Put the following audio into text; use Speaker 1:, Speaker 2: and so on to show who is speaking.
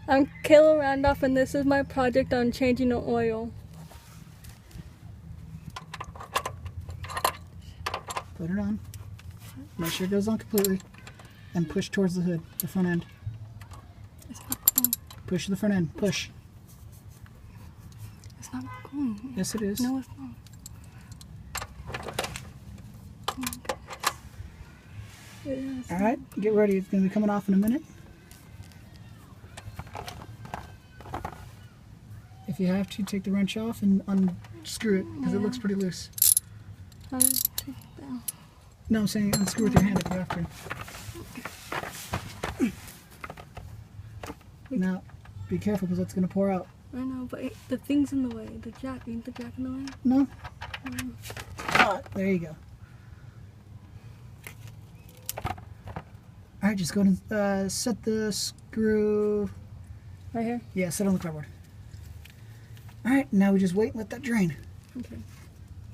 Speaker 1: I'm Kayla Randolph, and this is my project on changing the oil.
Speaker 2: Put it on. Make sure it goes on completely. And push towards the hood, the front end.
Speaker 1: It's not going.
Speaker 2: Push to the front end. Push.
Speaker 1: It's not going.
Speaker 2: Yes, it is.
Speaker 1: No, it's not. Yes.
Speaker 2: Alright, get ready. It's going to be coming off in a minute. If you have to, take the wrench off and unscrew it, because it looks pretty loose.
Speaker 1: How do I take it down?
Speaker 2: No, I'm saying unscrew with your hand if you have to. Now, be careful because it's going to pour out.
Speaker 1: I know, but the thing's in the way. The jack, ain't the jack in the way?
Speaker 2: No? There you go. Alright, just go and set the screw...
Speaker 1: Right here?
Speaker 2: Yeah, set on the cardboard. Alright, now we just wait and let that drain.
Speaker 1: Okay.